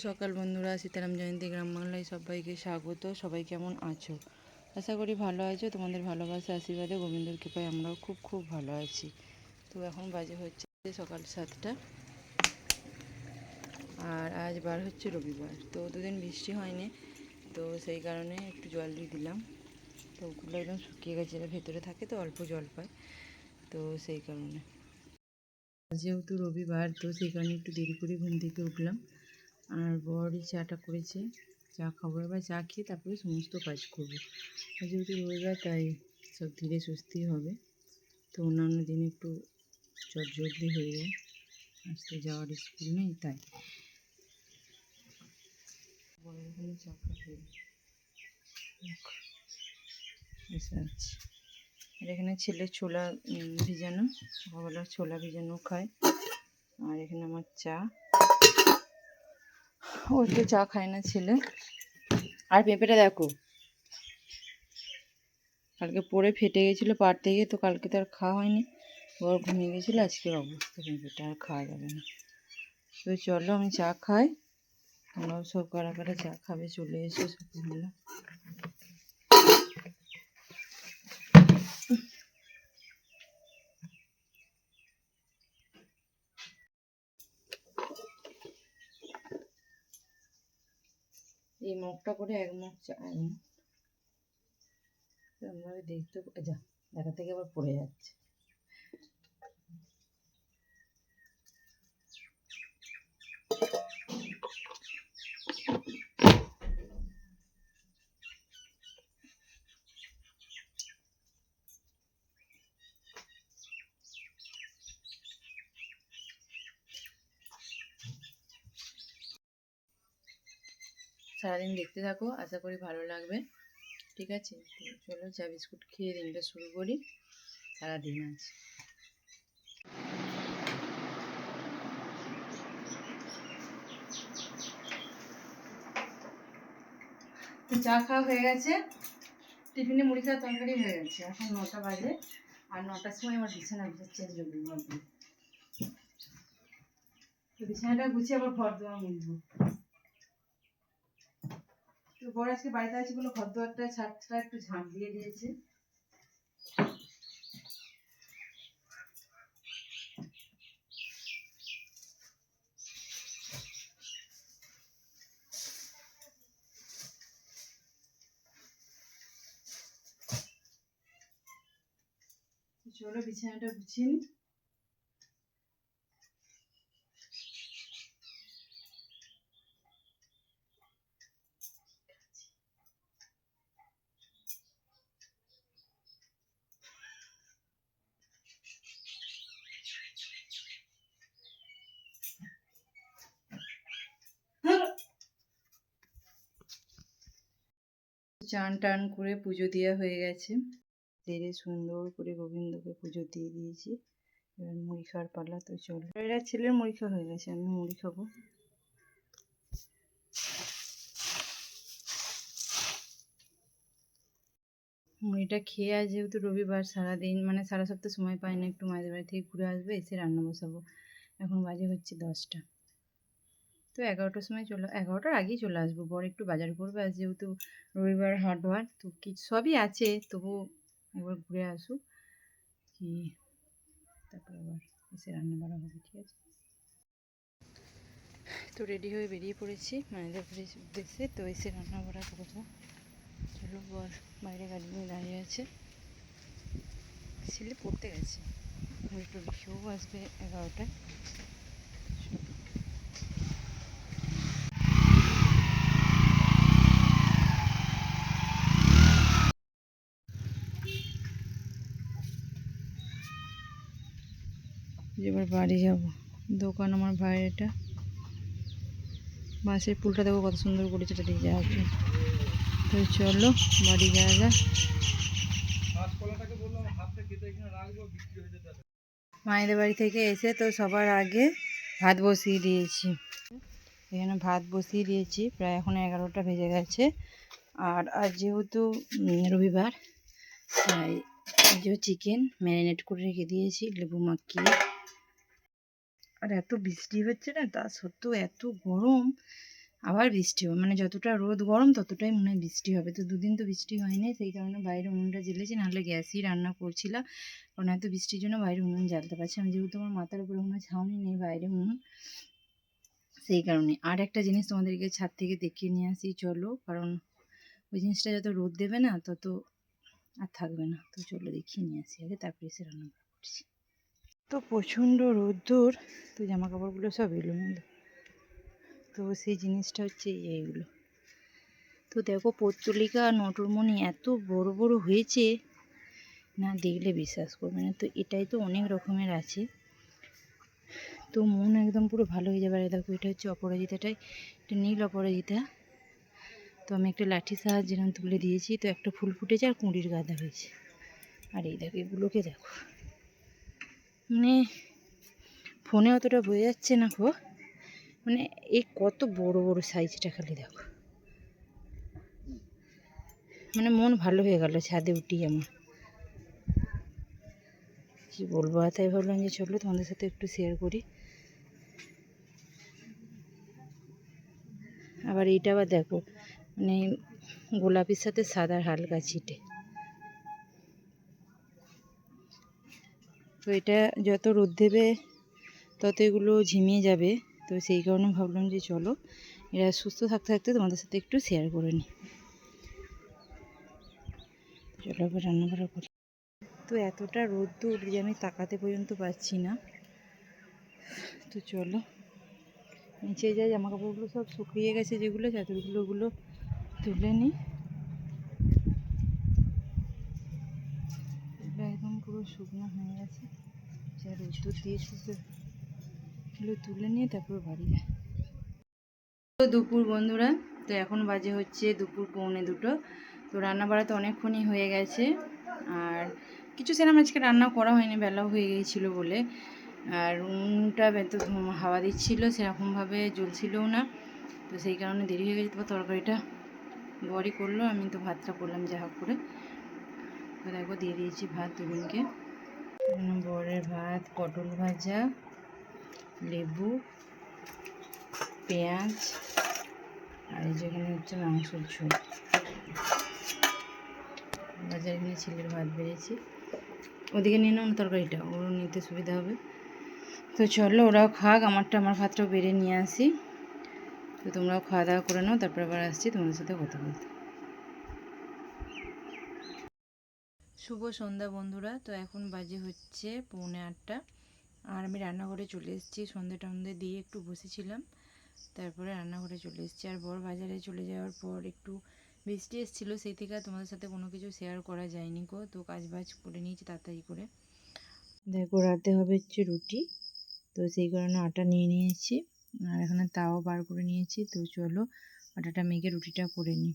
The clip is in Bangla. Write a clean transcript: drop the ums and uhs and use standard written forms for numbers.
সকাল বন্ধুরা, সীতারাম জয়ন্তী গ্রাম বাংলায় সবাইকে স্বাগত। সবাই কেমন আছো? আশা করি ভালো আছো। তোমাদের ভালোবাসা আশীর্বাদে গোবিন্দর কৃপায় আমরাও খুব ভালো আছি। তো এখন বাজে হচ্ছে সকাল 7টা, আর আজ বার হচ্ছে রবিবার। তো দুদিন বৃষ্টি হয়নি, তো সেই কারণে একটু জল দিয়ে দিলাম। তো ওগুলো একদম শুকিয়ে গেছে, ভেতরে থাকে তো অল্প জল পায়, তো সেই কারণে। যেহেতু রবিবার, তো সেই কারণে একটু দেরি করে ঘুম থেকে উঠলাম। আর বড়ই চাটা করেছে, চা খাবো। এবার চা খেয়ে তারপরে সমস্ত কাজ করবো। যেহেতু রবিবার, তাই সব ধীরে সুস্থই হবে। তো অন্যান্য দিন একটু জলদি হয়ে যায়, আসতে যাওয়ার স্কুল নেই, তাই বড় এখানে চা খাবে বসে আছে। আর এখানে ছেলে ছোলা ভিজানো, সকালবেলা ছোলা ভিজানো খায়। আর এখানে আমার চা, ও তো চা খায় না ছেলে। আর পেঁপেটা দেখো, কালকে পড়ে ফেটে গেছিলো পাড় থেকে, তো কালকে তো আর খাওয়া হয়নি। বড় ঘুমিয়ে গেছিলো। আজকের অবস্থা পেঁপেটা আর খাওয়া যাবে না। তো চলো আমি চা খাই, তোমরাও সব কারা কারা চা খাবে চলে এসো সকালবেলা। এই মগটা করে এক মগ চা, আমরা দেখতে যা দেখা থেকে আবার পড়ে যাচ্ছে। সারাদিন দেখতে থাকো, আশা করি ভালো লাগবে। ঠিক আছে, চলো চা বিস্কুট খেয়ে দিনটা শুরু করি। সারাদিন আছে। চা খাওয়া হয়ে গেছে, টিফিনে মুড়ি খাওয়া তরকারি হয়ে গেছে। এখন 9টা বাজে, আর 9টার সময় আমার বিছানা চেঞ্জ রবিবার। তো বিছানাটা গুছিয়ে আবার ঘর দেওয়া মুছবো। তো বড় আজকে বাড়িতে আছে বলে ঘর দুয়ারটা ছাদটা একটু ঝাঁপ দিয়ে দিয়েছে। চলো বিছানাটা গুছিয়ে নি। চান টান করে পুজো দেওয়া হয়ে গেছে। তেরে সুন্দর করে গোবিন্দকে পুজো দিয়ে দিয়েছি। এবার মুড়ি খাওয়ার পালা। তো চলো, এরা ছেলের মুড়ি খাওয়া হয়ে গেছে, আমি মুড়ি খাবো। মুড়িটা খেয়ে, আজ যেহেতু রবিবার, সারাদিন মানে সারা সপ্তাহ সময় পাই না, একটু মায়েদের বাড়ি থেকে ঘুরে আসবে, এসে রান্না বসাবো। এখন বাজে হচ্ছে 10টা। তো 11টার সময় 11টার আগেই চলে আসবো। বড় একটু বাজার করবে, আজ যেহেতু রবিবার হাটবার, তো কিছু সবই আছে, তবু একবার ঘুরে আসুক কি, তারপর আবার এসে রান্না বাড়া হবে। ঠিক আছে, তো রেডি হয়ে বেরিয়ে পড়েছি মায়েদের উদ্দেশ্যে। তো এসে রান্না বাড়া করবো। চলো, বর বাইরে গাড়ি নিয়ে দাঁড়িয়ে আছে, ছেলে পড়তে গেছে। একটু খেয়েও আসবে 11টায়। এবার বাড়ি যাব। দোকান আমার ভাইয়ের, এটা বাঁশের ফুলটা দেখো কত সুন্দর করেছে, এটা দিয়ে যাওয়া। তো চলো বাড়ি যাওয়া যাক। মায়েদের বাড়ি থেকে এসে তো সবার আগে ভাত বসিয়ে দিয়েছি। এখানে ভাত বসিয়ে দিয়েছি, প্রায় এখন 11টা বেজে গেছে। আর আজ যেহেতু রবিবার, তাই যে চিকেন ম্যারিনেট করে রেখে দিয়েছি লেবু মাখিয়ে। আর এত বৃষ্টি হচ্ছে না, তা সত্ত্বেও এত গরম, আবার বৃষ্টি হবে, মানে যতটা রোদ গরম ততটাই মনে হয় বৃষ্টি হবে। তো দুদিন তো বৃষ্টি হয়নি, সেই কারণে বাইরে উনুনটা জ্বেলেছি, নাহলে গ্যাসেই রান্না করছিলাম। কারণ এত বৃষ্টির জন্য বাইরে উনুন জ্বালতে পারছি না, যেহেতু আমার মাথার উপরে কোনো ছাউনি নেই, বাইরে উনুন, সেই কারণে। আর একটা জিনিস তোমাদেরকে ছাদ থেকে দেখিয়ে নিয়ে আসি চলো, কারণ ওই জিনিসটা যত রোদ দেবে না তত আর থাকবে না। তো চলো দেখিয়ে নিয়ে আসি আগে, তারপরে এসে রান্না করছি। তো প্রচণ্ড রোদ্দুর, তো জামা কাপড়গুলো সব এলোমেলো। তো সেই জিনিসটা হচ্ছে এইগুলো। তো দেখো পর্তুলিকা আর নটরমণি এত বড় বড় হয়েছে না, দেখলে বিশ্বাস করবে না। তো এটাই তো অনেক রকমের আছে, তো মন একদম পুরো ভালো হয়ে যাবে। আর দেখো এটা হচ্ছে অপরাজিতাটাই, এটা নীল অপরাজিতা। তো আমি একটা লাঠির সাহায্যে যেরকম তুলে দিয়েছি, তো একটা ফুল ফুটেছে আর কুঁড়ির গাদা হয়েছে। আর এই দেখো এগুলোকে দেখো, মানে ফোনে অতটা বোঝা যাচ্ছে না গো, মানে এই কত বড় বড় সাইজটা খালি দেখো, মানে মন ভালো হয়ে গেল ছাদে উঠি আমার, কি বলবো। আর তাই ভাবলাম যে চলো তোমাদের সাথে একটু শেয়ার করি। আবার এইটা আবার দেখো, মানে গোলাপির সাথে সাদার হালকা ছিটে। তো এটা যত রোদ দেবে তত এগুলো ঝিমিয়ে যাবে। তো সেই কারণে ভাবলাম যে চলো এরা সুস্থ থাকতে থাকতে তোমাদের সাথে একটু শেয়ার করে নিই। চলো এবার রান্না করা করি। তো এতটা রোদ্দুর যে আমি তাকাতে পর্যন্ত পাচ্ছি না। তো চলো নিচে যাই, জামা কাপড়গুলো সব শুকিয়ে গেছে, যেগুলো চাদরগুলো তুলে নিই। এগুলো একদম পুরো শুকনো হয়ে গেছে, যা রোদ্দুর দিয়ে শুকিয়ে তুলে নিয়ে তারপর বাড়ি যায়। তো দুপুর বন্ধুরা, তো এখন বাজে হচ্ছে দুপুর 1:45। তো রান্না বাড়া তো অনেকক্ষণই হয়ে গেছে, আর কিছু সেরকম আজকে রান্না করা হয়নি, বেলাও হয়ে গিয়েছিল বলে। আর উনুনটা এত হাওয়া দিচ্ছিলো, সেরকমভাবে জ্বলছিলও না, তো সেই কারণে দেরি হয়ে গেছে। তো তরকারিটা বড়ি করলো, আমি তো ভাতটা করলাম যা হোক করে। তো দেখো দিয়ে দিয়েছি ভাত দুদিনকে, বরের ভাত, পটল ভাজা, লেবু, পেঁয়াজ, আর এই যেখানে হচ্ছে মাংসের ঝোল। বাজারে নিয়ে ছেলের ভাত বেড়েছি, ওদিকে নিয়ে নাও তরকারিটা, ওর নিতে সুবিধা হবে। তো চলো ওরাও খাক, আমার ভাতটাও বেড়ে নিয়ে আসি। তো তোমরাও খাওয়া দাওয়া করে নাও, তারপর আবার আসছি তোমাদের সাথে কথা বলতে। শুভ সন্ধ্যা বন্ধুরা, তো এখন বাজে হচ্ছে 7:45, আর আমি রান্নাঘরে চলে এসেছি। সন্ধ্যে টন্ধে দিয়ে একটু বসেছিলাম, তারপরে রান্নাঘরে চলে এসেছি। আর বর বাজারে চলে যাওয়ার পর একটু বৃষ্টি এসেছিলো, সেই থেকে আর তোমাদের সাথে কোনো কিছু শেয়ার করা যায়নি গো। তো কাজ বাজ করে নিয়েছি তাড়াতাড়ি করে। দেখো রাতে হবে হচ্ছে রুটি, তো সেই কারণে আটা নিয়ে নিয়েছি, আর এখানে তাও বার করে নিয়েছি। তো চলো আটাটা মেখে রুটিটা করে নিই।